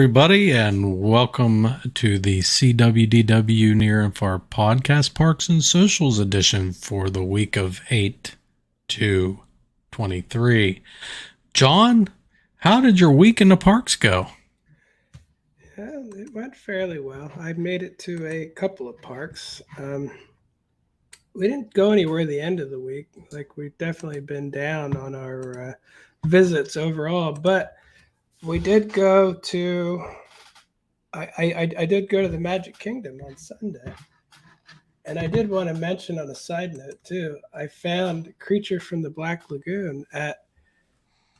everybody, and welcome to the SeeWDW Near and Far Podcast Parks and Socials edition for the week of 8/2/23. John, how did your week in the parks go? It went fairly well. I made it to a couple of parks. We didn't go anywhere the end of the week. Like, we've definitely been down on our visits overall, but we did go to. I did go to the Magic Kingdom on Sunday, and I did want to mention on a side note too. I found Creature from the Black Lagoon at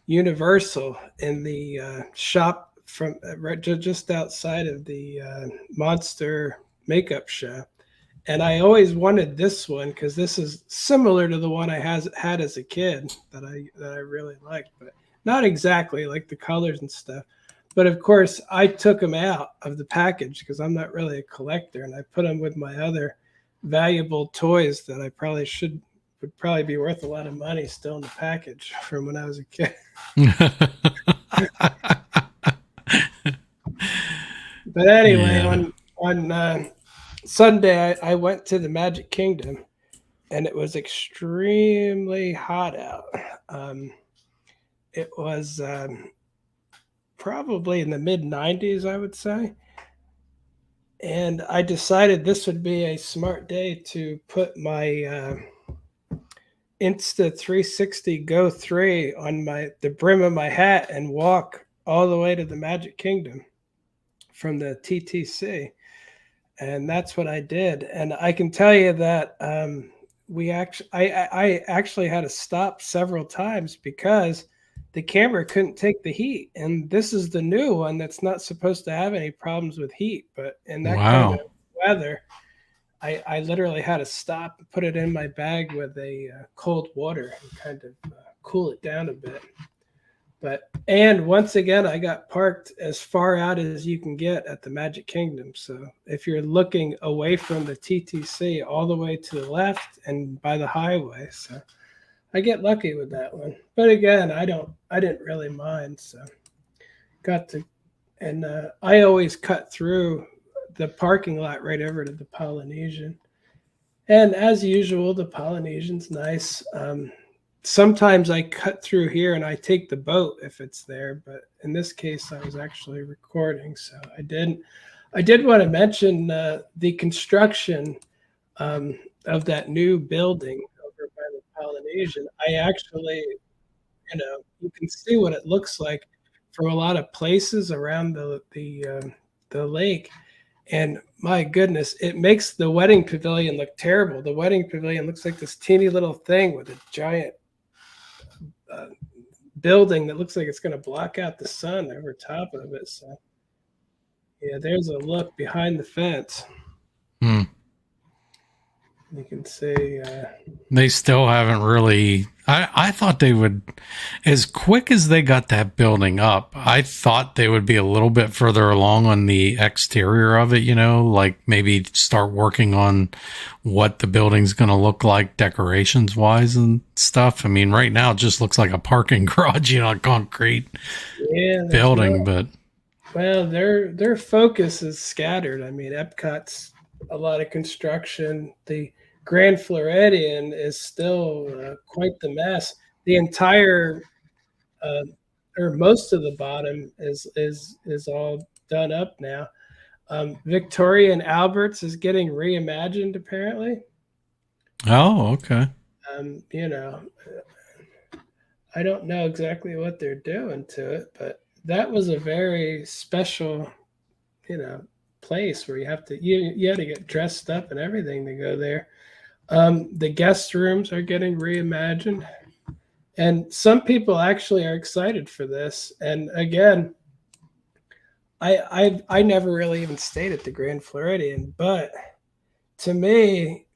Universal in the shop from just outside of the Monster Makeup Show. And I always wanted this one because this is similar to the one I had as a kid that I really liked, but not exactly like the colors and stuff. But of course, I took them out of the package because I'm not really a collector, and I put them with my other valuable toys that I would probably be worth a lot of money still in the package from when I was a kid. But anyway, on Sunday, I went to the Magic Kingdom, and it was extremely hot out. It was probably in the mid-90s, I would say. And I decided this would be a smart day to put my Insta 360 Go 3 on the brim of my hat and walk all the way to the Magic Kingdom from the TTC. And that's what I did. And I can tell you that I actually had to stop several times because the camera couldn't take the heat. And this is the new one that's not supposed to have any problems with heat. But in that kind of weather, I literally had to stop and put it in my bag with a cold water and kind of cool it down a bit. And once again, I got parked as far out as you can get at the Magic Kingdom. So if you're looking away from the TTC all the way to the left and by the highway, so I get lucky with that one. But again, I didn't really mind. So I always cut through the parking lot right over to the Polynesian. And as usual, the Polynesian's nice. Sometimes I cut through here and I take the boat if it's there, but in this case, I was actually recording, so I didn't. I did want to mention the construction of that new building over by the Polynesian. I actually, you can see what it looks like from a lot of places around the lake. And my goodness, it makes the wedding pavilion look terrible. The wedding pavilion looks like this teeny little thing with a giant building that looks like it's going to block out the sun over top of it. So, yeah, there's a look behind the fence. You can see they still haven't really. I thought they would, as quick as they got that building up, I thought they would be a little bit further along on the exterior of it, like maybe start working on what the building's going to look like decorations wise and stuff. I mean, right now it just looks like a parking garage, a concrete building, but. Well, their focus is scattered. I mean, Epcot's a lot of construction. The Grand Floridian is still quite the mess. The entire, or most of the bottom is all done up now. Victoria and Albert's is getting reimagined apparently. Oh, okay. I don't know exactly what they're doing to it, but that was a very special, place where you had to get dressed up and everything to go there. The guest rooms are getting reimagined, and some people actually are excited for this. And again, I never really even stayed at the Grand Floridian, but to me,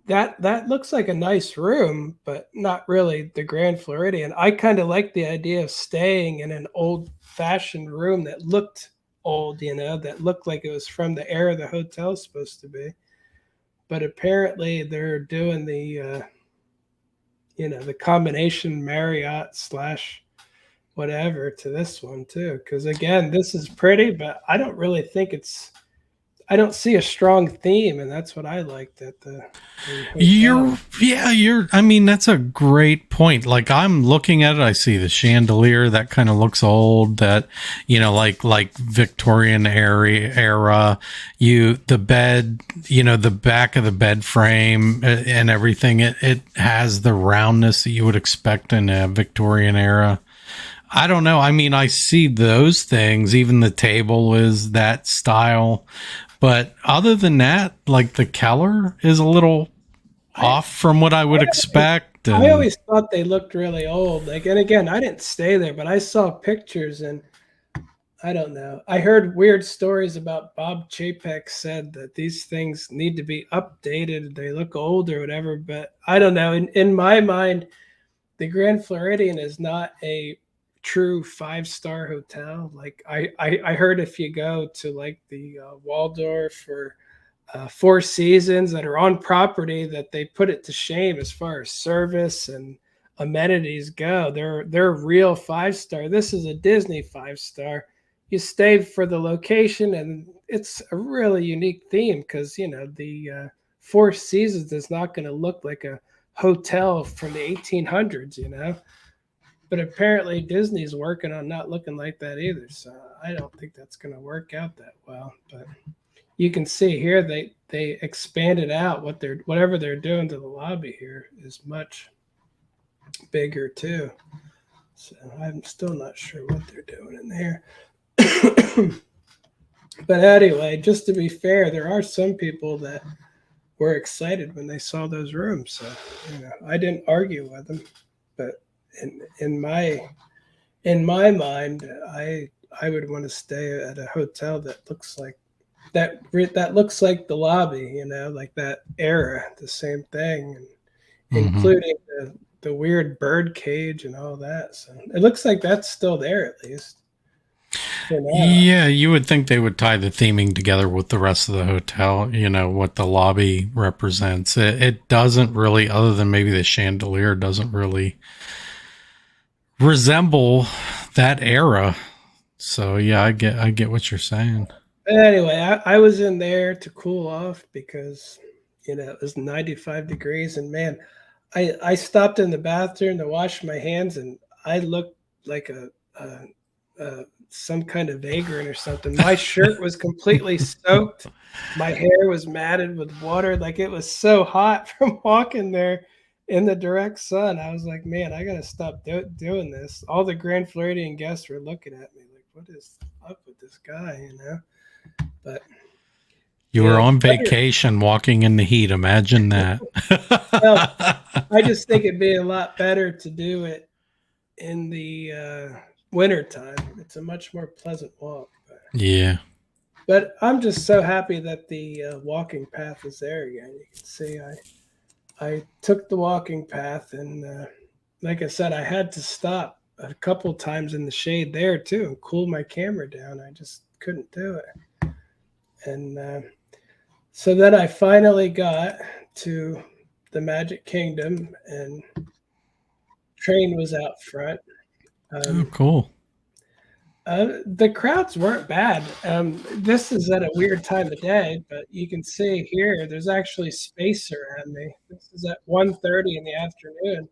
that looks like a nice room, but not really the Grand Floridian. I kind of like the idea of staying in an old-fashioned room that looked old, that looked like it was from the era the hotel's supposed to be. But apparently they're doing the combination Marriott / whatever to this one too. Because again, this is pretty, but I don't really think it's. I don't see a strong theme, and that's what I liked at the hotel. I mean, that's a great point. Like, I'm looking at it, I see the chandelier that kind of looks old, that, like Victorian era, the bed, the back of the bed frame and everything. It has the roundness that you would expect in a Victorian era. I don't know. I mean, I see those things. Even the table is that style. But other than that, like the Keller is a little I off from what I would expect. I And always thought they looked really old. Like, and again, I didn't stay there, but I saw pictures, and I don't know. I heard weird stories about Bob Chapek said that these things need to be updated. They look old or whatever, but I don't know. In my mind, the Grand Floridian is not a true 5-star hotel. Like I heard if you go to like the Waldorf or Four Seasons that are on property, that they put it to shame as far as service and amenities go. They're real 5-star. This is a Disney 5-star. You stayed for the location, and it's a really unique theme because the Four Seasons is not going to look like a hotel from the 1800s, but apparently Disney's working on not looking like that either. So I don't think that's going to work out that well. But you can see here they expanded out whatever they're doing to the lobby here is much bigger too. So I'm still not sure what they're doing in there. But anyway, just to be fair, there are some people that were excited when they saw those rooms. So I didn't argue with them, but in my mind, I would want to stay at a hotel that looks like that looks like the lobby, like that era, the same thing, and mhm. including the weird bird cage and all that. So it looks like that's still there at least for now. Yeah, you would think they would tie the theming together with the rest of the hotel, what the lobby represents. It doesn't really, other than maybe the chandelier, doesn't really resemble that era. So yeah, I get what you're saying. But anyway, I was in there to cool off because it was 95 degrees, and man, I stopped in the bathroom to wash my hands, and I looked like some kind of vagrant or something. My shirt was completely soaked. My hair was matted with water. Like, it was so hot from walking there in the direct sun. I was like, man, I got to stop doing this. All the Grand Floridian guests were looking at me like, what is up with this guy? But You were on better. vacation walking in the heat. Imagine that. Well, I just think it'd be a lot better to do it in the winter time. It's a much more pleasant walk. Yeah. But I'm just so happy that the walking path is there again. You can see I took the walking path, and like I said, I had to stop a couple times in the shade there too and cool my camera down. I just couldn't do it. And so then I finally got to the Magic Kingdom, and train was out front. Oh, Um, cool. the crowds weren't bad. This is at a weird time of day, but you can see here there's actually space around me. This is at 1:30 in the afternoon,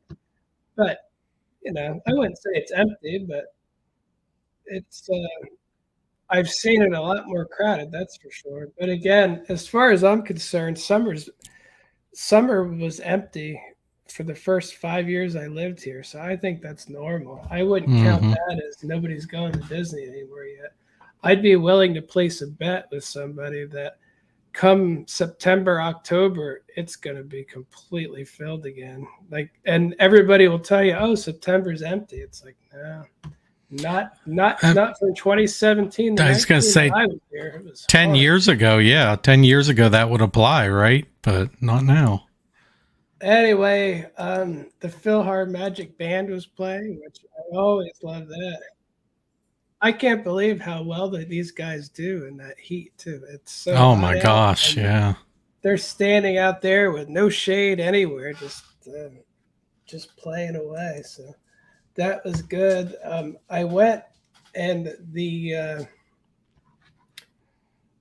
but I wouldn't say it's empty, but it's. I've seen it a lot more crowded, that's for sure. But again, as far as I'm concerned, summer was empty for the first 5 years I lived here, so I think that's normal. I wouldn't count Hmm. that as nobody's going to Disney anymore yet. I'd be willing to place a bet with somebody that come September, October, it's going to be completely filled again. Like, and everybody will tell you, "Oh, September's empty." It's like, no, not not I, not from 2017 to I was going to 19 when say I was here. It was 10 hard. years ago. Yeah. 10 years ago, that would apply, right? But not now. Anyway, the Philharmonic Band was playing, which I always love that. I can't believe how well that these guys do in that heat too. It's so Oh hot my out, gosh. and Yeah. they're standing out there with no shade anywhere, just playing away. So that was good. I went and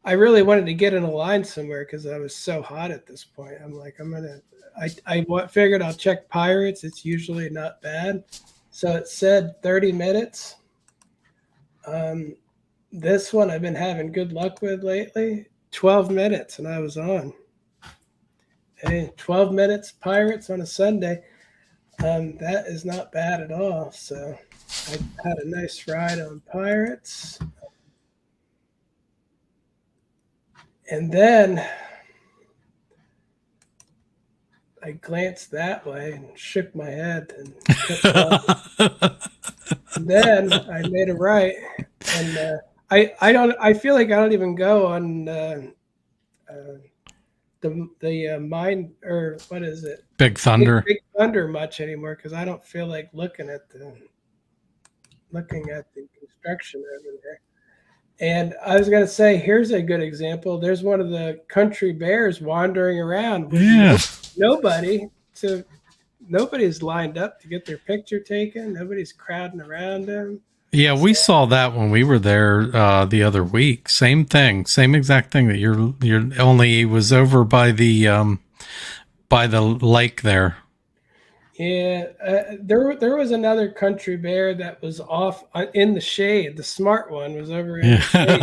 I really wanted to get in a line somewhere because I was so hot at this point. I'm like, figured I'll check Pirates. It's usually not bad. So it said 30 minutes. Um, this one I've been having good luck with lately. 12 minutes, and I was on. Hey, 12 minutes Pirates on a Sunday. That is not bad at all. So I had a nice ride on Pirates. And then I glanced that way and shook my head and then I made a right, and I feel like I don't even go on the mine, or what is it? Big Thunder. Big Thunder much anymore because I don't feel like looking at the construction over there. And I was going to say, here's a good example. There's one of the country bears wandering around with nobody's lined up to get their picture taken. Nobody's crowding around them. Yeah, we saw that when we were there the other week. Same thing, same exact thing. That you're only was over by the lake there. Yeah, there was another country bear that was off in the shade. The smart one was over in the shade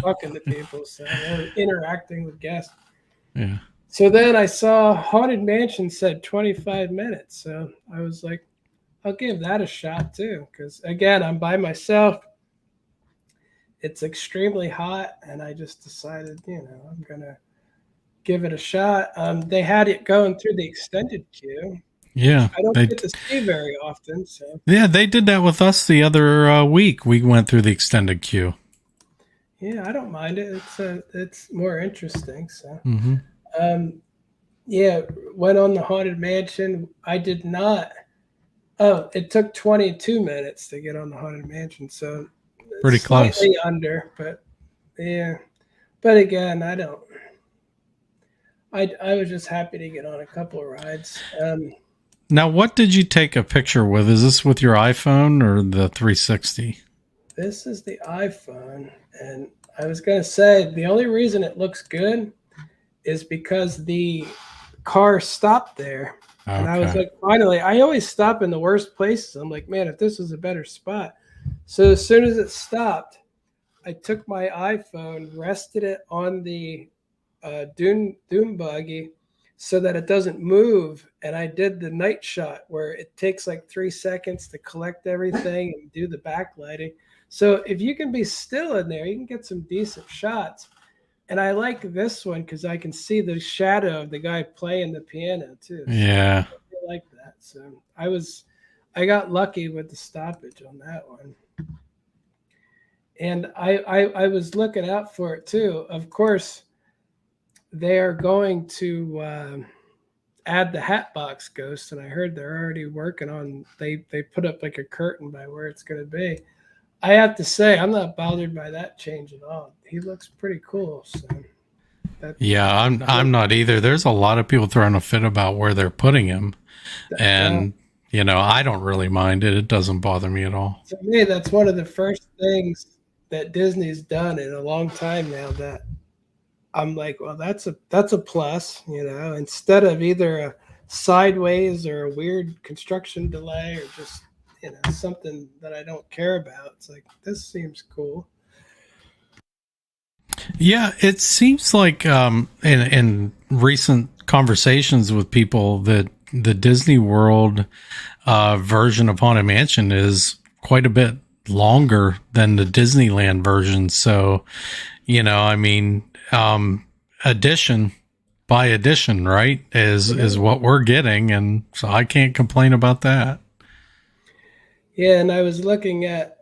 talking to people, so they were interacting with guests. Yeah. So then I saw Haunted Mansion said 25 minutes, so I was like, I'll give that a shot too, because again, I'm by myself. It's extremely hot, and I just decided, I'm gonna give it a shot. They had it going through the extended queue. Yeah, I don't get to see very often. So yeah, they did that with us the other week. We went through the extended queue. Yeah, I don't mind it. It's more interesting. So, Mm-hmm. Went on the Haunted Mansion. I did not. Oh, it took 22 minutes to get on the Haunted Mansion. So pretty close. Slightly under, but yeah. But again, I don't. I was just happy to get on a couple of rides. Now, what did you take a picture with? Is this with your iPhone or the 360? This is the iPhone. And I was going to say, the only reason it looks good is because the car stopped there. Okay. And I was like, finally, I always stop in the worst places. I'm like, man, if this was a better spot. So as soon as it stopped, I took my iPhone, rested it on the dune buggy, so that it doesn't move. And I did the night shot where it takes like 3 seconds to collect everything and do the backlighting. So if you can be still in there, you can get some decent shots. And I like this one because I can see the shadow of the guy playing the piano too. Yeah. So I like that. So I got lucky with the stoppage on that one. And I was looking out for it too. Of course, they are going to add the Hatbox Ghost, and I heard they're already working on. They put up like a curtain by where it's going to be. I have to say, I'm not bothered by that change at all. He looks pretty cool. So yeah, I'm not either. There's a lot of people throwing a fit about where they're putting him, and I don't really mind it. It doesn't bother me at all. To me, that's one of the first things that Disney's done in a long time now that I'm like, well, that's a plus, instead of either a sideways or a weird construction delay or just, something that I don't care about. It's like, this seems cool. Yeah, it seems like in recent conversations with people that the Disney World version of Haunted Mansion is quite a bit longer than the Disneyland version. So, addition by addition, right, is what we're getting, and so I can't complain about that. Yeah, and I was looking at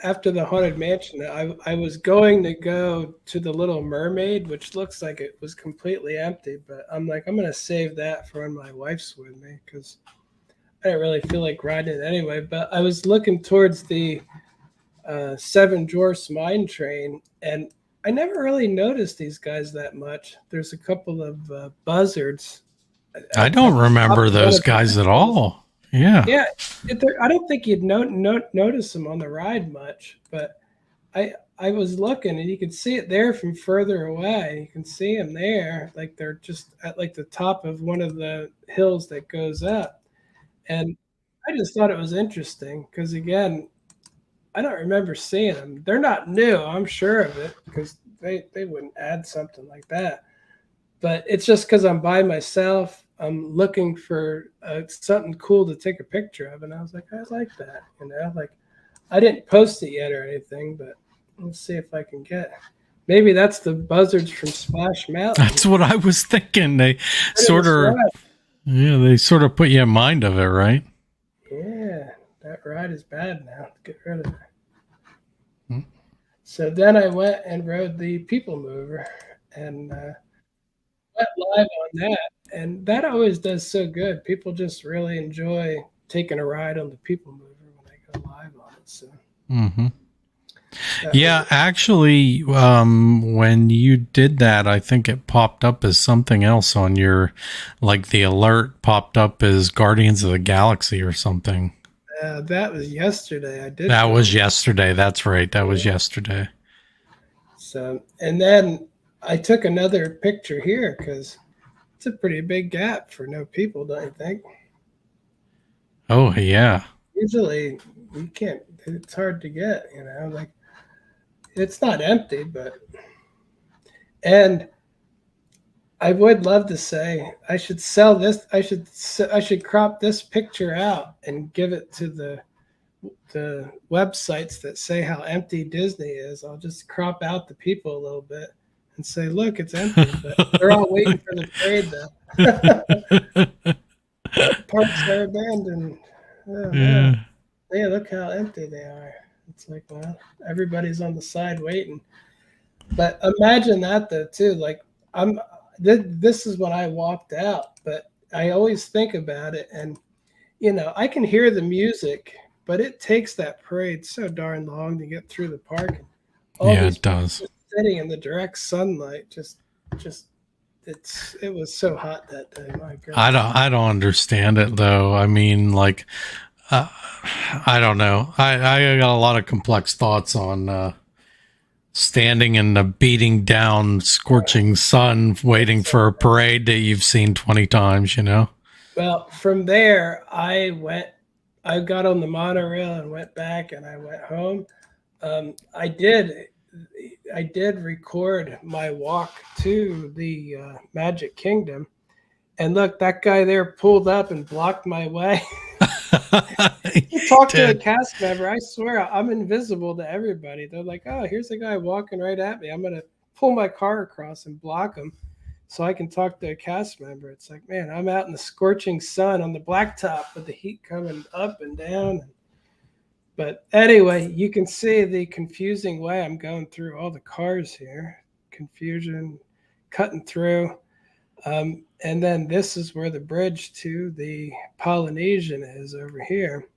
after the Haunted Mansion, I was going to go to the Little Mermaid, which looks like it was completely empty, but I'm like, I'm going to save that for when my wife's with me because I didn't really feel like riding it anyway. But I was looking towards the Seven Dwarfs Mine Train, and I never really noticed these guys that much. There's a couple of buzzards. I don't remember those guys at all. Yeah. Yeah, I don't think you'd notice them on the ride much, but I was looking and you could see it there from further away. You can see them there, like they're just at like the top of one of the hills that goes up. And I just thought it was interesting because again, I don't remember seeing them. They're not new, I'm sure of it, because they wouldn't add something like that. But it's just because I'm by myself. I'm looking for something cool to take a picture of, and I was like, I like that, Like I didn't post it yet or anything, but let's see if I can get. Maybe that's the buzzards from Splash Mountain. That's what I was thinking. They Right sort of, yeah, they sort of put you in mind of it, right? Yeah, that ride is bad now. Get rid of it. Hmm. So then I went and rode the People Mover and went live on that. And that always does so good. People just really enjoy taking a ride on the People Mover when I go live on it. So, Mm-hmm. that Yeah, was, actually, when you did that, I think it popped up as something else on your, like the alert popped up as Guardians of the Galaxy or something. that was yesterday. I did That go. was yesterday. That's right. That was yesterday. So, and then I took another picture here because it's a pretty big gap for no people, don't you think? Oh, yeah. Usually you can't, it's hard to get, like it's not empty, but, and I would love to say I should sell this. I should crop this picture out and give it to the websites that say how empty Disney is. I'll just crop out the people a little bit and say, look, it's empty, but they're all waiting for the parade though. Parks are abandoned. Oh no. Yeah. Yeah, look how empty they are. It's like, well, everybody's on the side waiting. But imagine that though too. Like I'm this is when I walked out, but I always think about it and I can hear the music, but it takes that parade so darn long to get through the park. All Yeah, these it does. people sitting in the direct sunlight, just it was so hot that day. My God. I don't understand it though. I mean, like, uh, I don't know. I got a lot of complex thoughts on standing in the beating down, scorching sun, waiting for a parade that you've seen 20 times. Well, from there, I got on the monorail and went back, and I went home. Um, I did, I did record my walk to the Magic Kingdom, and look, that guy there pulled up and blocked my way. He talked to a cast member. I swear, I'm invisible to everybody. They're like, "Oh, here's a guy walking right at me. I'm gonna pull my car across and block him." So I can talk to a cast member. It's like, man, I'm out in the scorching sun on the blacktop with the heat coming up and down. But anyway, you can see the confusing way I'm going through all the cars here. Confusion, cutting through. And then this is where the bridge to the Polynesian is over here.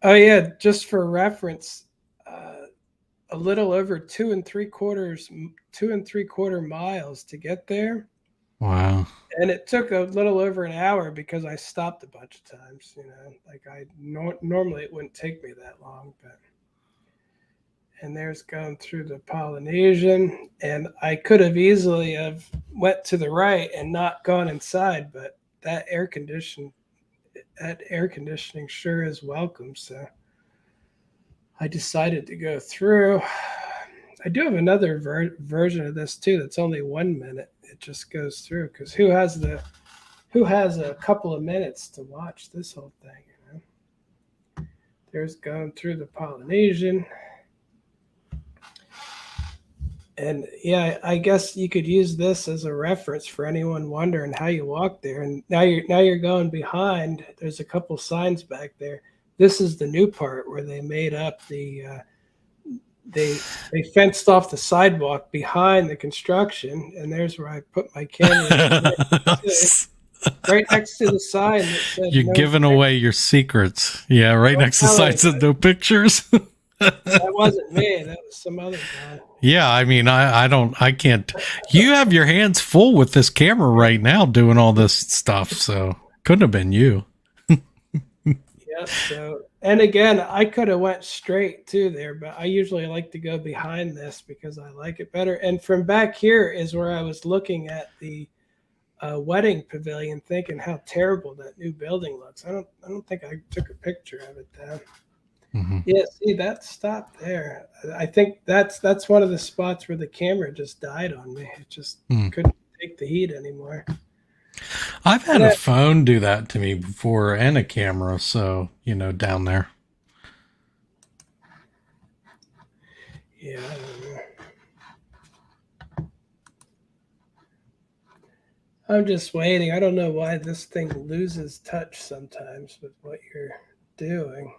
Oh yeah, just for reference, a little over 2.75 miles to get there. Wow. And it took a little over an hour because I stopped a bunch of times. Like normally it wouldn't take me that long, but. And there's going through the Polynesian, and I could have easily have went to the right and not gone inside, but that air conditioning sure is welcome. So I decided to go through. I do have another version of this too. That's only 1 minute. It just goes through because who has a couple of minutes to watch this whole thing? There's going through the Polynesian. And yeah, I guess you could use this as a reference for anyone wondering how you walk there. And now you're going behind. There's a couple signs back there. This is the new part where they made up they fenced off the sidewalk behind the construction, and there's where I put my camera. Right next to the sign that said You're no giving away your secrets. Yeah, right next to the sign said no pictures. That wasn't me. That was some other guy. Yeah, I mean, I can't. You have your hands full with this camera right now doing all this stuff, so couldn't have been you. Yep. So, and again, I could have went straight to there, but I usually like to go behind this because I like it better. And from back here is where I was looking at the wedding pavilion, thinking how terrible that new building looks. I don't think I took a picture of it though. Hmm. Yeah, see that stopped there. I think that's one of the spots where the camera just died on me. It just Mm. couldn't take the heat anymore. I've had a Yeah, phone do that to me before and a camera, so down there. yeah. I don't know. I'm just waiting. I don't know why this thing loses touch sometimes with what you're doing.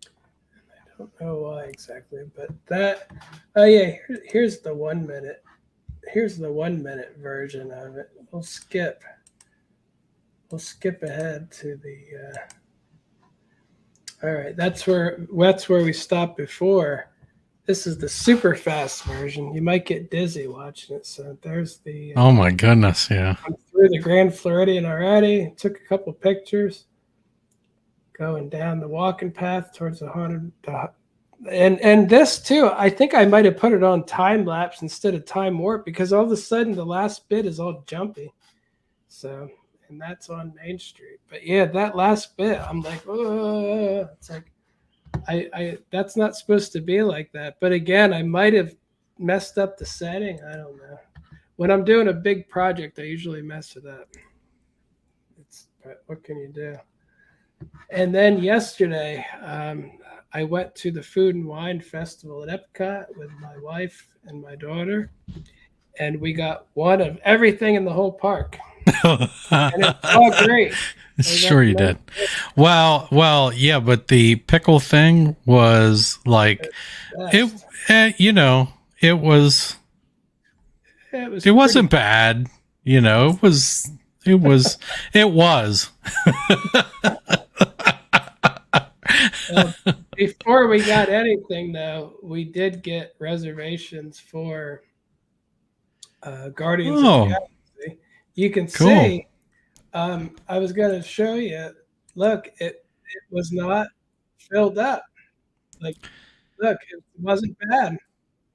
I don't know why exactly, but that. Oh yeah, here's the 1 minute. Here's the 1 minute version of it. We'll skip ahead to the. All right, that's where we stopped before. This is the super fast version. You might get dizzy watching it. So there's the. Oh my goodness, yeah. I'm through the Grand Floridian already. Took a couple pictures. Going down the walking path towards the haunted. And this too, I think I might have put it on time lapse instead of time warp because all of a sudden the last bit is all jumpy. So, and that's on Main Street. But yeah, that last bit, I'm like, oh, it's like I that's not supposed to be like that. But again, I might have messed up the setting. I don't know. When I'm doing a big project, I usually mess it up. But what can you do? And then yesterday, I went to the Food and Wine Festival at Epcot with my wife and my daughter, and we got one of everything in the whole park, and it's all great. Sure you did. Well, yeah, but the pickle thing was like it. It was. It wasn't bad. It was. It was. It was. Before we got anything, though, we did get reservations for Guardians of the Oh, Galaxy. You can cool. see. I was going to show you. Look, it was not filled up. Like, look, it wasn't bad.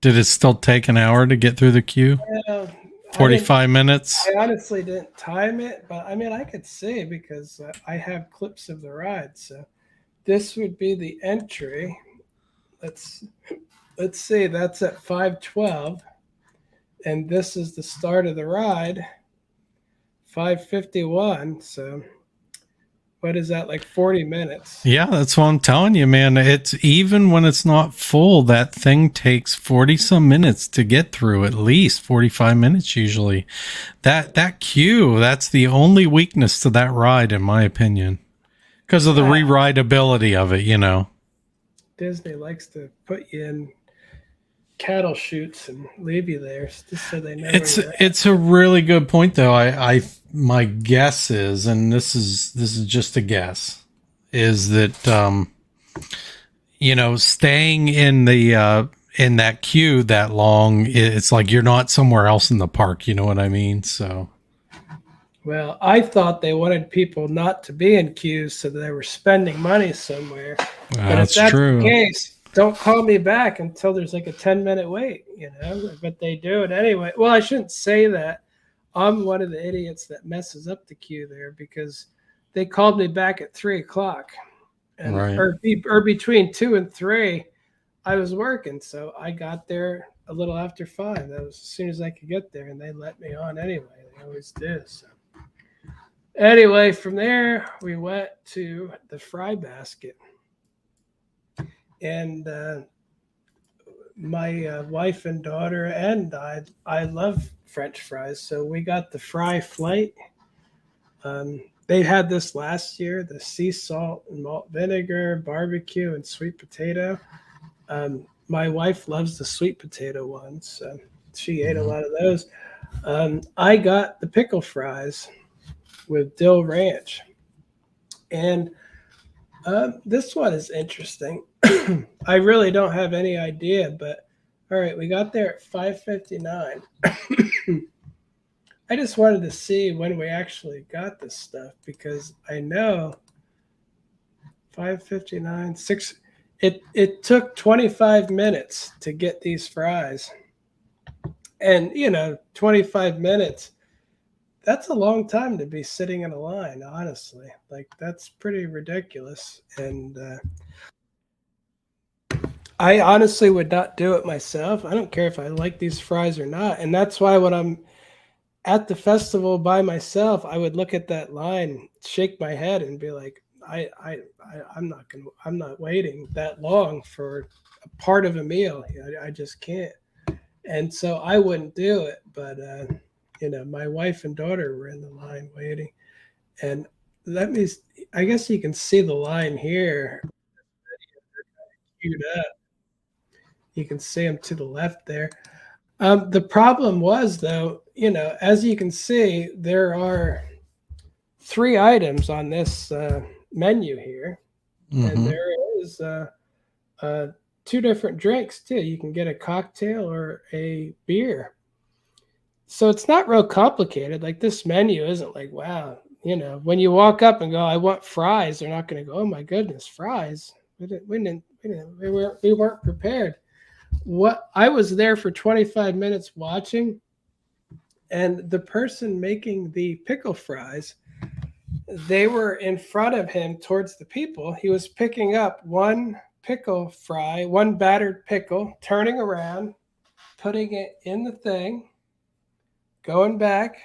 Did it still take an hour to get through the queue? Uh, I didn't. 45 minutes? I honestly didn't time it, but I mean, I could see because I have clips of the ride. So this would be the entry. Let's let's see. That's at 5:12, and this is the start of the ride. 5:51. So what is that? Like 40 minutes. Yeah, that's what I'm telling you, man. It's even when it's not full, that thing takes 40 some minutes to get through, at least 45 minutes usually. That queue, that's the only weakness to that ride, in my opinion, because of the re-rideability of it. Disney likes to put you in cattle chutes and leave you there just so they know it's a really good point though. I my guess is, and this is just a guess, is that staying in the in that queue that long, it's like you're not somewhere else in the park, you know what I mean? So Well, I thought they wanted people not to be in queues so they were spending money somewhere. But if that's true. the case, don't call me back until there's like a 10-minute wait, but they do it anyway. Well, I shouldn't say that. I'm one of the idiots that messes up the queue there because they called me back at 3 o'clock, and Right. or between 2 and 3, I was working, so I got there a little after 5. That was as soon as I could get there, and they let me on anyway. They always do. So anyway, from there we went to the fry basket, and my wife and daughter and I love French fries, so we got the fry flight. They had this last year, the sea salt and malt vinegar, barbecue, and sweet potato. My wife loves the sweet potato ones, so she ate a lot of those. I got the pickle fries with dill ranch, and this one is interesting. I really don't have any idea, but all right, we got there at 5:59. I just wanted to see when we actually got this stuff because I know 5:59 6. It took 25 minutes to get these fries, and 25 minutes. That's a long time to be sitting in a line, honestly. Like that's pretty ridiculous, and I honestly would not do it myself. I don't care if I like these fries or not, and that's why when I'm at the festival by myself, I would look at that line, shake my head, and be like, I'm not waiting that long for a part of a meal. I just can't. And so I wouldn't do it. But my wife and daughter were in the line waiting, and let me. I guess you can see the line here queued up. You can see them to the left there. The problem was, though, as you can see, there are three items on this menu here, and Mm-hmm. there is uh, two different drinks too. You can get a cocktail or a beer, so it's not real complicated. Like this menu isn't like wow. When you walk up and go, "I want fries," they're not going to go, "Oh my goodness, fries!" We weren't prepared. What I was there for 25 minutes watching, and the person making the pickle fries, they were in front of him towards the people. He was picking up one pickle fry, one battered pickle, turning around, putting it in the thing, going back,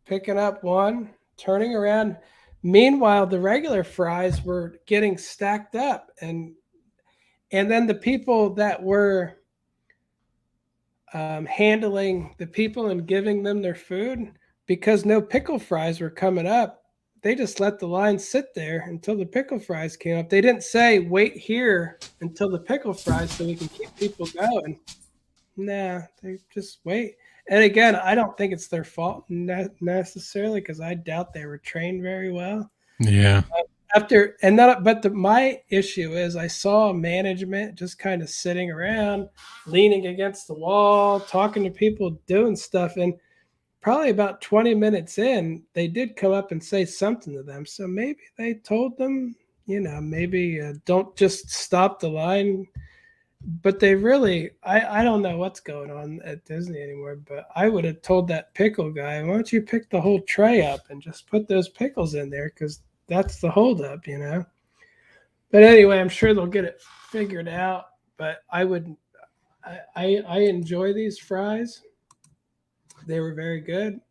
picking up one, turning around. Meanwhile, the regular fries were getting stacked up, and then the people that were handling the people and giving them their food, because no pickle fries were coming up, they just let the line sit there until the pickle fries came up. They didn't say, wait here until the pickle fries so we can keep people going. Nah, they just wait. And again, I don't think it's their fault necessarily because I doubt they were trained very well Yeah. after and not but my issue is I saw management just kind of sitting around leaning against the wall talking to people doing stuff, and probably about 20 minutes in they did come up and say something to them, so maybe they told them, maybe don't just stop the line. But they really, I don't know what's going on at Disney anymore, but I would have told that pickle guy, why don't you pick the whole tray up and just put those pickles in there, because that's the holdup. But anyway, I'm sure they'll get it figured out. But I enjoy these fries. They were very good.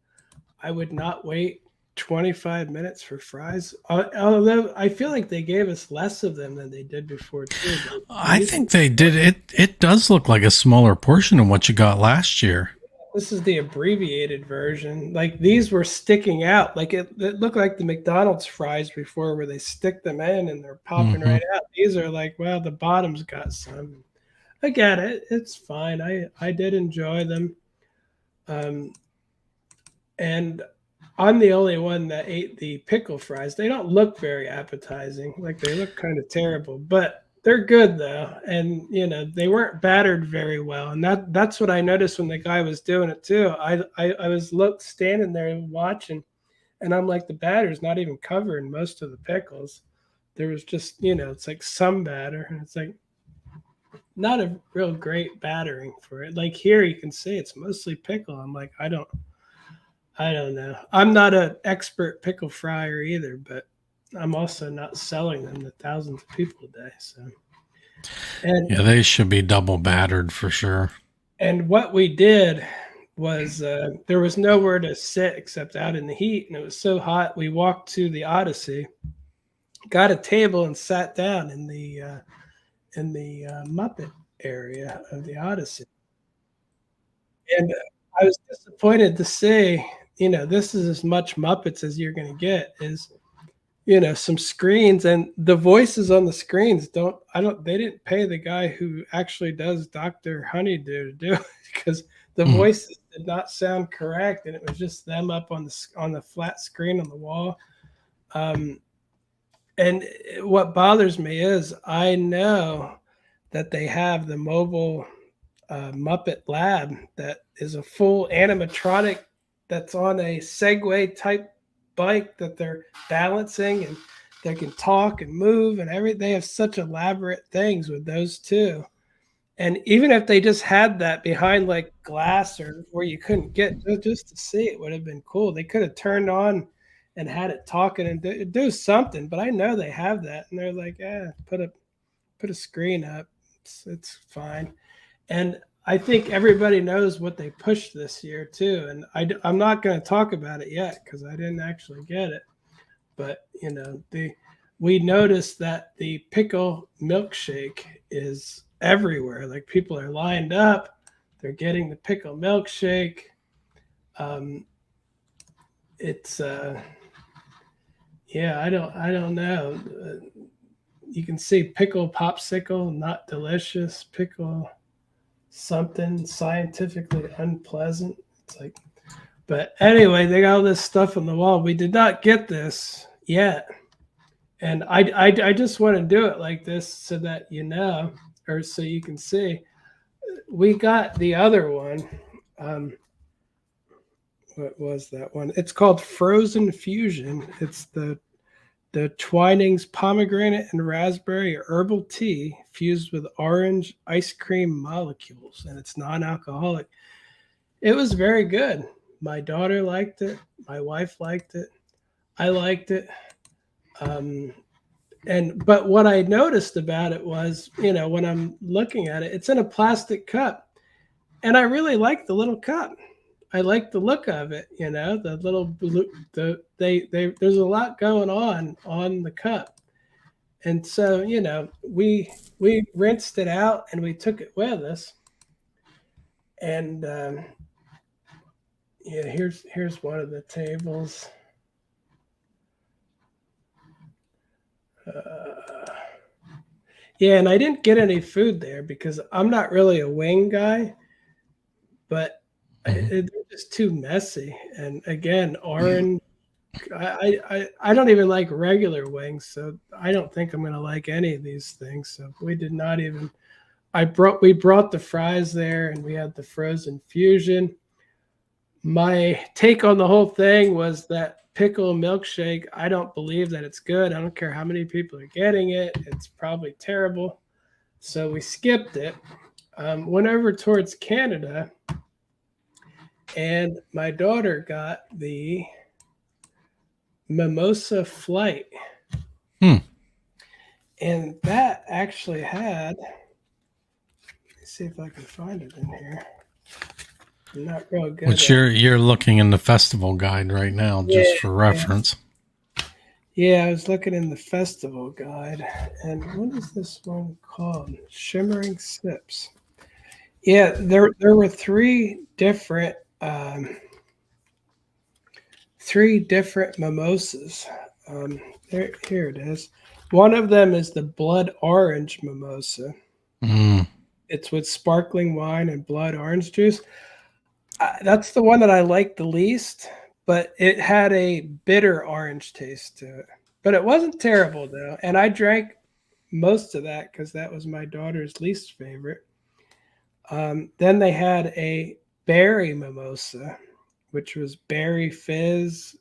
I would not wait 25 minutes for fries. Although I feel like they gave us less of them than they did before too. I think they did it. It does look like a smaller portion of what you got last year. This is the abbreviated version. Like these were sticking out. Like it looked like the McDonald's fries before where they stick them in and they're popping Mm-hmm. right out. These are like, well, the bottom's got some. I get it. It's fine. I did enjoy them. Um, and I'm the only one that ate the pickle fries. They don't look very appetizing. Like they look kind of terrible, but they're good though. And they weren't battered very well. And that's what I noticed when the guy was doing it too. I was standing there and watching, and I'm like, the batter's not even covering most of the pickles. There was just, it's like some batter, and it's like not a real great battering for it. Like here you can see it's mostly pickle. I'm like, I don't know. I'm not an expert pickle fryer either, but I'm also not selling them to thousands of people a day. So, and Yeah, they should be double battered for sure. and what we did was there was nowhere to sit except out in the heat, and it was so hot. We walked to the Odyssey, got a table, and sat down in the Muppet area of the Odyssey. And I was disappointed to see, this is as much Muppets as you're going to get. Is some screens, and the voices on the screens they didn't pay the guy who actually does Dr. Honeydew to do it because the Mm. voices did not sound correct, and it was just them up on the flat screen on the wall. um, and what bothers me is I know that they have the mobile Muppet lab that is a full animatronic that's on a Segway type bike that they're balancing, and they can talk and move and everything. They have such elaborate things with those too. And even if they just had that behind like glass or where you couldn't get, just to see it would have been cool. They could have turned on and had it talking and do something. But I know they have that, and they're like, put a screen up. It's fine. And I think everybody knows what they pushed this year too. And I'm not going to talk about it yet because I didn't actually get it. But we noticed that the pickle milkshake is everywhere. Like people are lined up, they're getting the pickle milkshake. It's yeah, I don't know. You can see pickle popsicle, not delicious. Pickle something scientifically unpleasant. It's like, but anyway, they got all this stuff on the wall. We did not get this yet. And I just want to do it like this so that or so you can see. We got the other one. What was that one? It's called Frozen Fusion. It's the Twinings pomegranate and raspberry herbal tea fused with orange ice cream molecules, and it's non-alcoholic. It was very good. My daughter liked it. My wife liked it. I liked it. But what I noticed about it was, when I'm looking at it, it's in a plastic cup, and I really like the little cup. I like the look of it, the little blue. There's a lot going on the cup, and so we rinsed it out and we took it with us, and here's one of the tables. Yeah, and I didn't get any food there because I'm not really a wing guy, but it's just too messy. And again, orange. I don't even like regular wings, so I don't think I'm gonna like any of these things. So we did not even. We brought the fries there, and we had the frozen fusion. My take on the whole thing was that pickle milkshake, I don't believe that it's good. I don't care how many people are getting it. It's probably terrible. So we skipped it. Went over towards Canada, and my daughter got the Mimosa Flight. And that actually had, let's see if I can find it in here. I'm not real good. Which you're looking in the festival guide right now, just for reference. Yeah, I was looking in the festival guide. And what is this one called? Shimmering Sips. Yeah, there were three different mimosas. Here it is. One of them is the blood orange mimosa. It's with sparkling wine and blood orange juice. That's the one that I like the least, but it had a bitter orange taste to it. But it wasn't terrible, though. And I drank most of that because that was my daughter's least favorite. Then they had a berry mimosa, which was berry fizz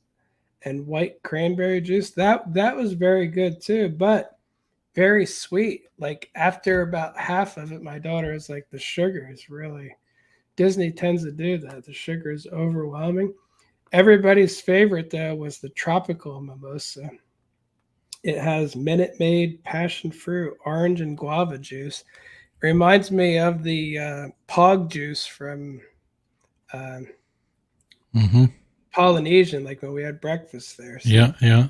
and white cranberry juice. That was very good, too, but very sweet. Like after about half of it, my daughter was like, the sugar is really... Disney tends to do that. The sugar is overwhelming. Everybody's favorite, though, was the tropical mimosa. It has Minute Maid, passion fruit, orange, and guava juice. It reminds me of the Pog juice from Polynesian, like when we had breakfast there. So yeah.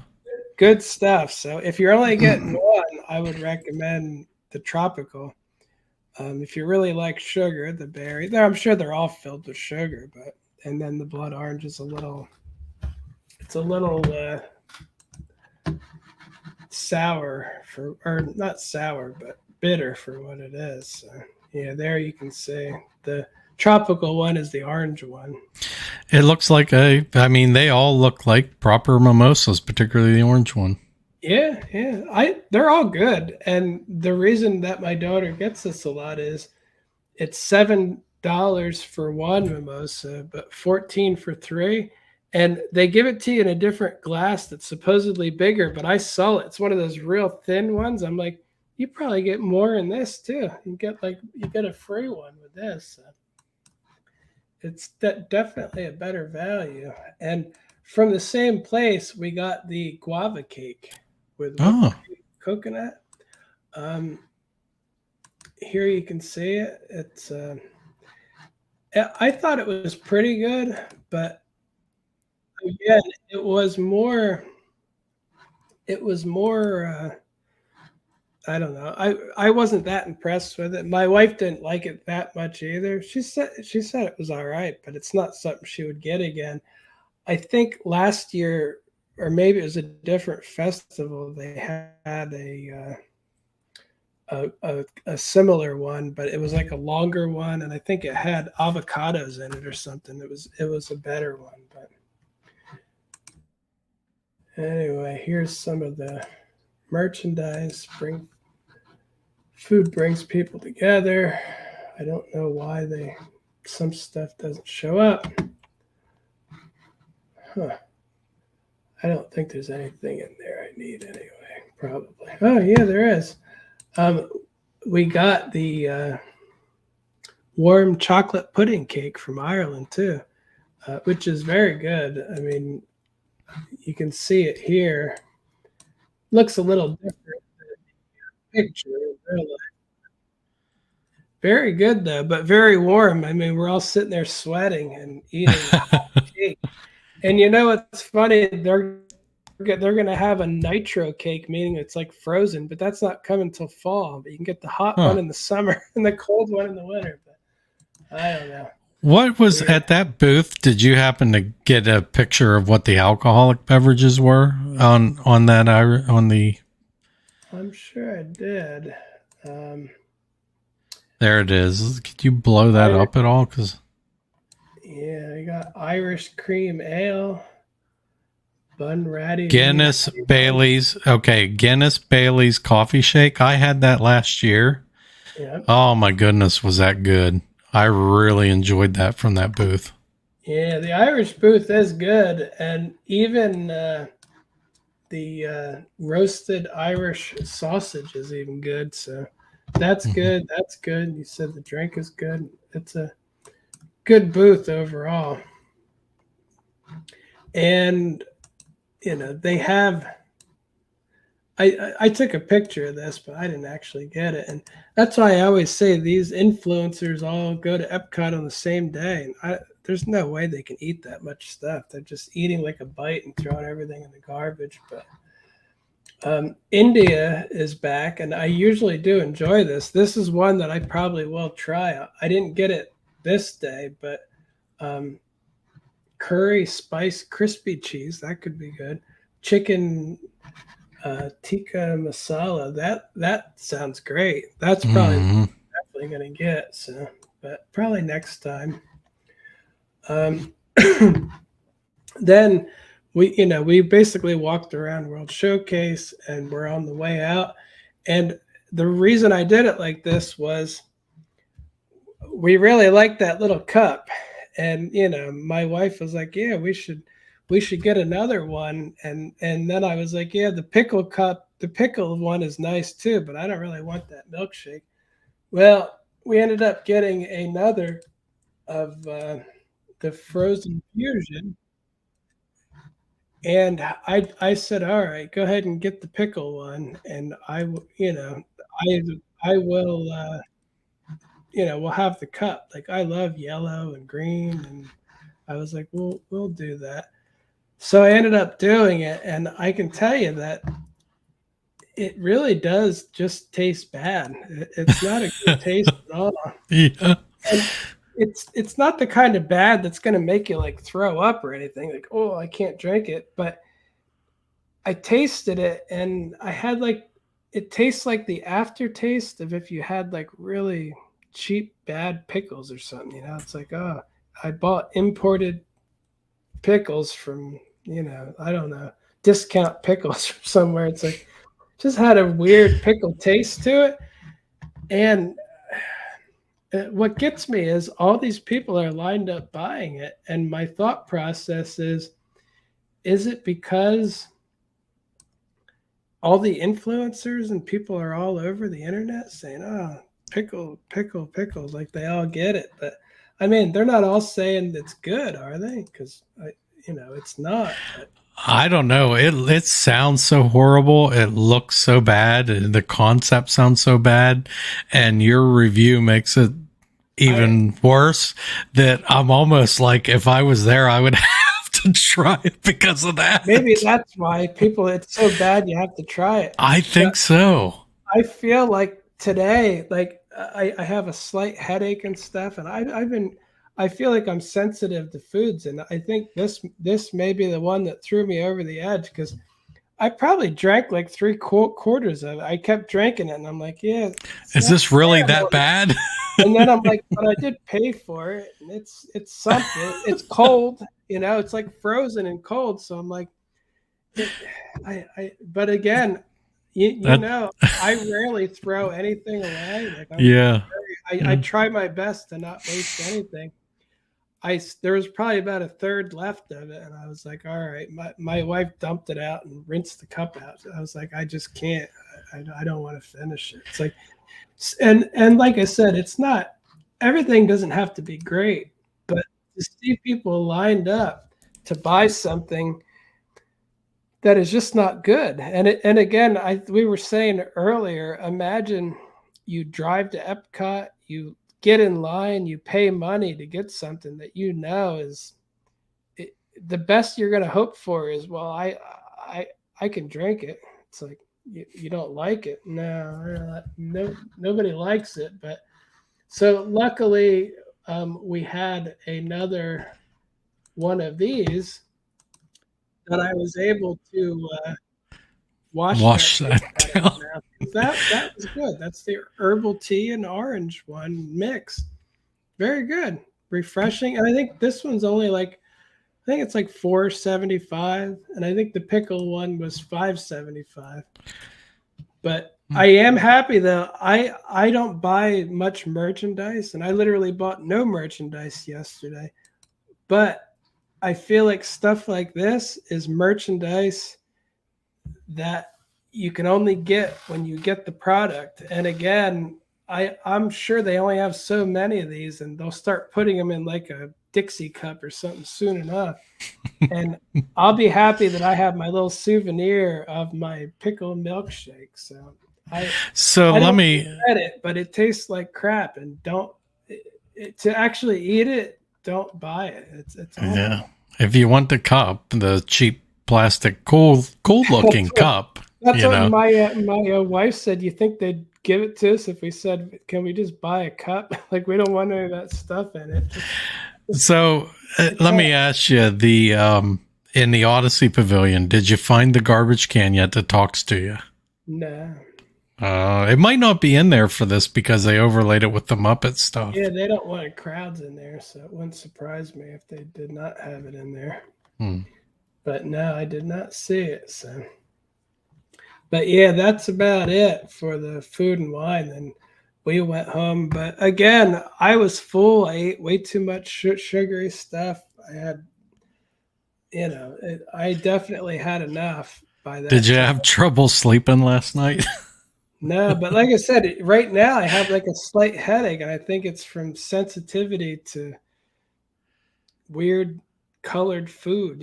Good stuff. So if you're only getting one, I would recommend the tropical. If you really like sugar, the berry, I'm sure they're all filled with sugar, and then the blood orange is a little sour or not sour, but bitter for what it is. So, yeah, there you can see the tropical one is the orange one. It looks like they all look like proper mimosas, particularly the orange one. Yeah. They're all good. And the reason that my daughter gets this a lot is it's $7 for one mimosa, but 14 for three. And they give it to you in a different glass that's supposedly bigger, but I saw it. It's one of those real thin ones. I'm like, you probably get more in this too. You get a free one with this. So it's definitely a better value. And from the same place, we got the guava cake with Oh, coconut. Um, Here you can see it. It's I thought it was pretty good, but again, it was more. It was more. I don't know. I wasn't that impressed with it. My wife didn't like it that much either. She said it was all right, but it's not something she would get again. I think last year, or maybe it was a different festival. They had a similar one, but it was like a longer one, and I think it had avocados in it or something. It was a better one. But anyway, here's some of the merchandise. Food brings people together. I don't know why some stuff doesn't show up. Huh. I don't think there's anything in there I need anyway. Probably. Oh yeah, there is. We got the warm chocolate pudding cake from Ireland too, which is very good. I mean, you can see it here. Looks a little different than the picture in real life. Very good though, but very warm. I mean, we're all sitting there sweating and eating cake. And you know what's funny? They're going to have a nitro cake, meaning it's like frozen, but that's not coming till fall. But you can get the hot huh. one in the summer and the cold one in the winter. But I don't know. What was at that booth? Did you happen to get a picture of what the alcoholic beverages were on that on the? I'm sure I did. There it is. Could you blow that up at all? Because yeah, I got Irish cream ale. Bunratty. Guinness Bailey's. Okay, Guinness Bailey's coffee shake. I had that last year. Yeah. Oh my goodness, was that good? I really enjoyed that from that booth. Yeah, the Irish booth is good, and even the roasted Irish sausage is even good. So that's good. That's good. You said the drink is good. It's a good booth overall, and they have. I took a picture of this, but I didn't actually get it, and that's why I always say these influencers all go to Epcot on the same day. And there's no way they can eat that much stuff. They're just eating like a bite and throwing everything in the garbage. But India is back, and I usually do enjoy this. This is one that I probably will try. I didn't get it this day, but curry spice crispy cheese, that could be good. Chicken tikka masala, that sounds great. That's probably definitely gonna get. So, but probably next time. Then we basically walked around World Showcase, and we're on the way out. And the reason I did it like this was we really liked that little cup, and my wife was like, yeah, we should get another one. And then I was like, yeah, the pickle cup, the pickle one is nice too, but I don't really want that milkshake. Well, we ended up getting another of the frozen fusion, and I said, all right, go ahead and get the pickle one, and I will we'll have the cup. Like, I love yellow and green, and I was like, we'll do that. So I ended up doing it, and I can tell you that it really does just taste bad. It's not a good taste at all. Yeah. And it's not the kind of bad that's going to make you like throw up or anything. Like, oh, I can't drink it. But I tasted it, and I had it tastes like the aftertaste of if you had like really cheap bad pickles or something. It's like, oh, I bought imported pickles from I don't know, discount pickles from somewhere. It's like, just had a weird pickle taste to it. And What gets me is all these people are lined up buying it, and my thought process is it because all the influencers and people are all over the internet saying, "Oh, pickle, pickle, pickles," like they all get it. But I mean, they're not all saying it's good, are they? Because it's not. But I don't know. It sounds so horrible. It looks so bad. And the concept sounds so bad. And your review makes it even worse, that I'm almost like, if I was there, I would have to try it because of that. maybe that's why people. It's so bad you have to try it. I think so. I feel like today, like I have a slight headache and stuff, and I feel like I'm sensitive to foods, and I think this may be the one that threw me over the edge because I probably drank like three quarters of it. I kept drinking it, and I'm like, yeah, is this really that bad? And then I'm like, but I did pay for it, and it's something. It's cold, it's like frozen and cold. So I'm like, but again, I rarely throw anything away. Like I try my best to not waste anything. There was probably about a third left of it, and I was like, all right. My wife dumped it out and rinsed the cup out. I was like, I just can't. I don't want to finish it. It's like, and like I said, it's not everything doesn't have to be great, but to see people lined up to buy something that is just not good. And again, we were saying earlier, imagine you drive to Epcot, you get in line, you pay money to get something that is the best you're going to hope for is, well, I can drink it. It's like, you don't like it. No, nobody likes it. But so luckily, we had another one of these that I was able to wash that down. That was good. That's the herbal tea and orange one mix. Very good, refreshing. And I think this one's only like, I think it's like $4.75, and I think the pickle one was $5.75. But I am happy though. I don't buy much merchandise, and I literally bought no merchandise yesterday. But I feel like stuff like this is merchandise that you can only get when you get the product. And again, I'm sure they only have so many of these, and they'll start putting them in like a Dixie cup or something soon enough. And I'll be happy that I have my little souvenir of my pickle milkshake. So I let me get it, but it tastes like crap. And to actually eat it, don't buy it. It's yeah. If you want the cup, the cheap plastic, cool looking cup. That's what my wife said. You think they'd give it to us if we said, "Can we just buy a cup?" Like, we don't want any of that stuff in it. So let me ask you: in the Odyssey Pavilion, did you find the garbage can yet that talks to you? No. It might not be in there for this because they overlaid it with the Muppet stuff. Yeah, they don't want crowds in there, so it wouldn't surprise me if they did not have it in there. But no, I did not see it. So, but yeah, that's about it for the food and wine. And we went home. But again, I was full. I ate way too much sugary stuff. I had, I definitely had enough by that. Did you have trouble sleeping last night? No, but like I said, right now I have like a slight headache, and I think it's from sensitivity to weird colored food,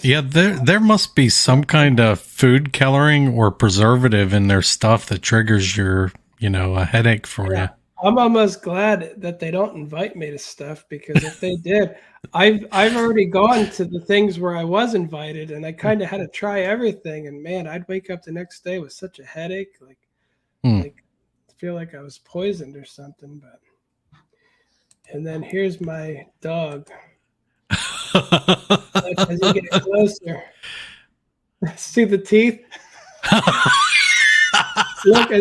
Yeah, there must be some kind of food coloring or preservative in their stuff that triggers your, a headache for you. I'm almost glad that they don't invite me to stuff, because if they did, I've already gone to the things where I was invited, and I kind of had to try everything, and man, I'd wake up the next day with such a headache, like I feel like I was poisoned or something. But and then here's my dog. As you get closer, see the teeth. Look,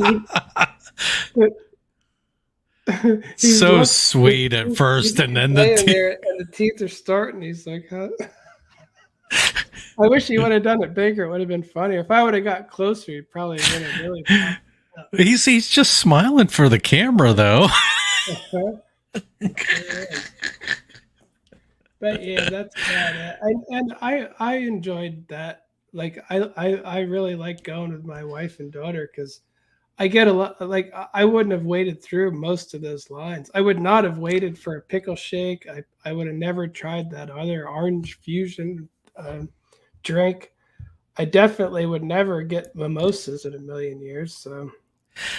he's so sweet at first, and then the teeth are starting. He's like, huh? I wish he would have done it bigger. It would have been funny. If I would have got closer, he probably would have really. He's just smiling for the camera, though. Uh-huh. Sure is. But yeah, that's about it. And I enjoyed that. Like I really like going with my wife and daughter because I get a lot. Like I wouldn't have waded through most of those lines. I would not have waited for a pickle shake. I would have never tried that other orange fusion drink. I definitely would never get mimosas in a million years. So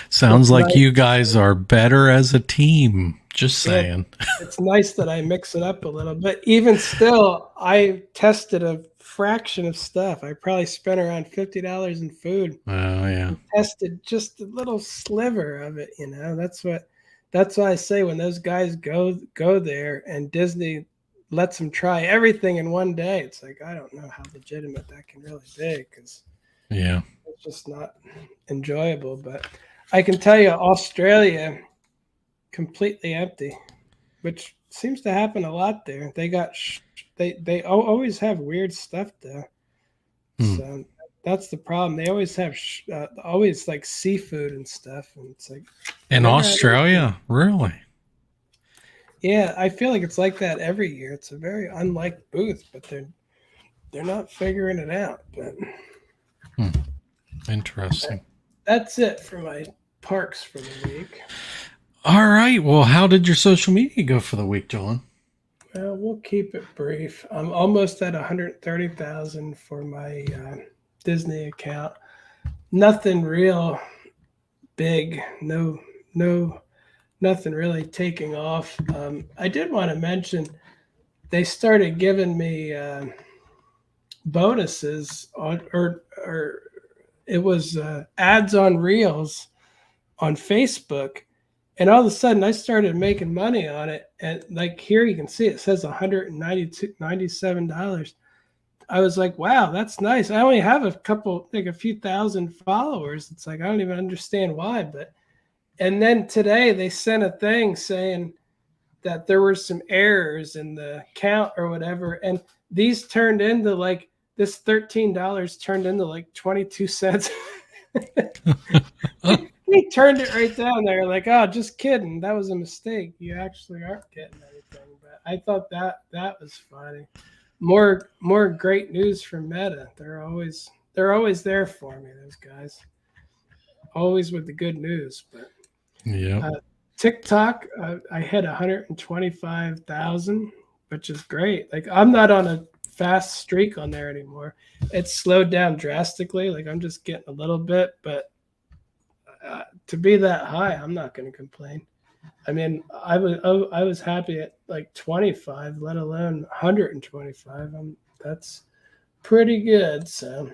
Sounds it's like nice. you guys are better as a team. Just Yeah, saying. it's nice that I mix it up a little. But even still, I tested a fraction of stuff. I probably spent around $50 in food Oh, yeah. and tested just a little sliver of it. That's why I say when those guys go there and Disney lets them try everything in one day, it's like I don't know how legitimate that can really be because Yeah. it's just not enjoyable. But I can tell you, Australia completely empty, which seems to happen a lot there. They always have weird stuff there, Hmm. so that's the problem. They always have always like seafood and stuff, and it's like they In never have anything. Australia? Really? Yeah, I feel like it's like that every year. It's a very unlike booth, but they're not figuring it out. But Hmm. Interesting. that's it for my parks for the week. All right. Well, how did your social media go for the week, John? Well, we'll keep it brief. I'm almost at 130,000 for my Disney account. Nothing real big. No, nothing really taking off. I did want to mention they started giving me bonuses or it was ads on reels on Facebook, and all of a sudden I started making money on it. And like here you can see it says $197. I was like, wow, that's nice. I only have like a few thousand followers. It's like I don't even understand why, but and then today they sent a thing saying that there were some errors in the count or whatever, and these turned into like this $13 turned into like 22 cents. He turned it right down there, like, oh, just kidding. That was a mistake. You actually aren't getting anything. But I thought that was funny. More great news from Meta. They're always there for me. Those guys always with the good news. But Yep. TikTok, I hit 125,000, which is great. Like I'm not on a fast streak on there anymore. It's slowed down drastically. Like I'm just getting a little bit, but to be that high, I'm not going to complain. I mean, I was happy at like 25, let alone 125. That's pretty good. So,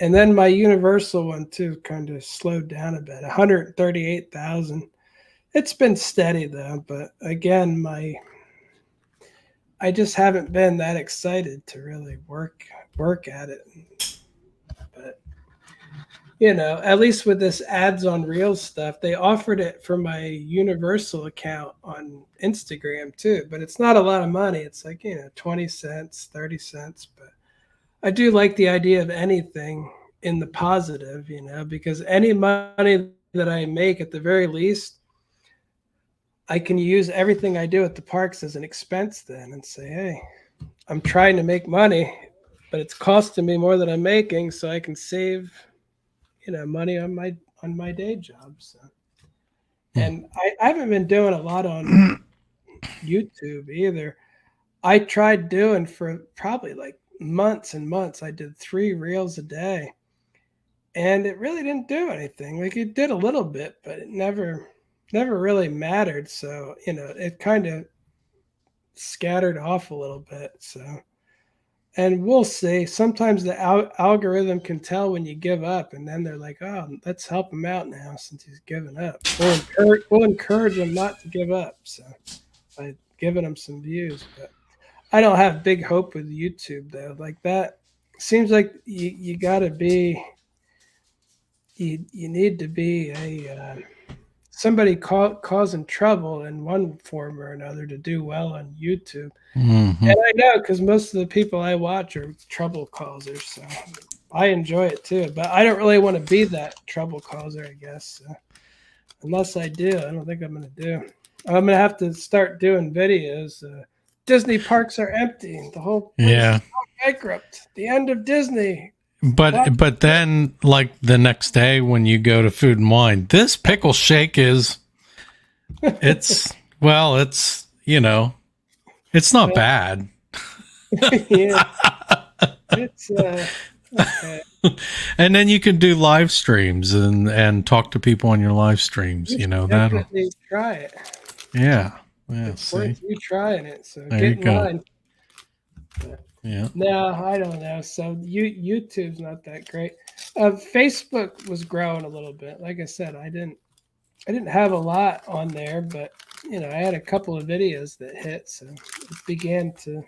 and then my Universal one too kind of slowed down a bit, 138,000. It's been steady though, but again, I just haven't been that excited to really work at it. But at least with this ads on Reels stuff, they offered it for my Universal account on Instagram too, but it's not a lot of money. It's like, 20 cents, 30 cents, but I do like the idea of anything in the positive, because any money that I make at the very least I can use everything I do at the parks as an expense then and say, hey, I'm trying to make money, but it's costing me more than I'm making, so I can save, money on my day job. So, and I haven't been doing a lot on YouTube either. I tried doing for probably like months and months. I did 3 reels a day, and it really didn't do anything. Like it did a little bit, but it never really mattered. So it kind of scattered off a little bit. So, and we'll see. Sometimes the algorithm can tell when you give up, and then they're like, "Oh, let's help him out now since he's given up." We'll encourage him not to give up. So by giving him some views, but I don't have big hope with YouTube though. Like that seems like you got to be you need to be a somebody causing trouble in one form or another to do well on YouTube. Mm-hmm. And I know because most of the people I watch are trouble causers, so I enjoy it too. But I don't really want to be that trouble causer, I guess. So Unless I do, I don't think I'm going to do. I'm going to have to start doing videos. Disney parks are empty. The whole place Yeah. is bankrupt. The end of Disney. But then like the next day when you go to Food and Wine, this pickle shake is it's it's not bad. Yeah. It's okay. And then you can do live streams and talk to people on your live streams, You should that'll definitely try it. yeah. It's See. worth you trying it. So There get you in go. line. Yeah. No, I don't know. So YouTube's not that great. Facebook was growing a little bit. Like I said, I didn't have a lot on there, but I had a couple of videos that hit, so it began to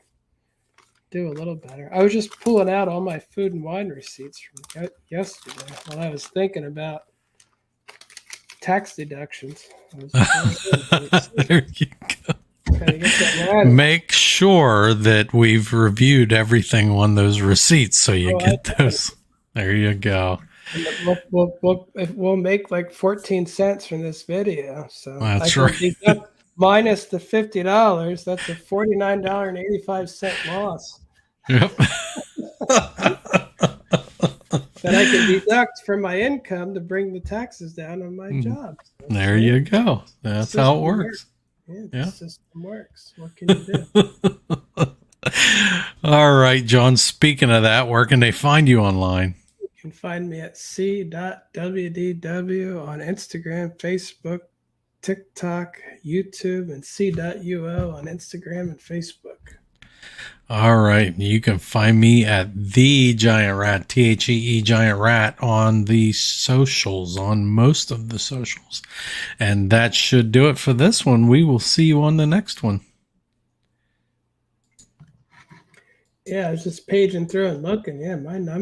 do a little better. I was just pulling out all my Food and Wine receipts from yesterday while I was thinking about tax deductions. There you go. Make sure that we've reviewed everything on those receipts so you get those. There you go. We'll make like 14 cents from this video. So that's right. Minus the $50, that's a $49.85 loss. Yep. That I can deduct from my income to bring the taxes down on my job. So there you go. That's how it works. Yeah, the system works. What can you do? All right, John. Speaking of that, where can they find you online? You can find me at SeeWDW on Instagram, Facebook, TikTok, YouTube, and SeeUO on Instagram and Facebook. All right. You can find me at The Giant Rat, THEE Giant Rat, on the socials, on most of the socials. And that should do it for this one. We will see you on the next one. Yeah, I was just paging through and looking. Yeah, my number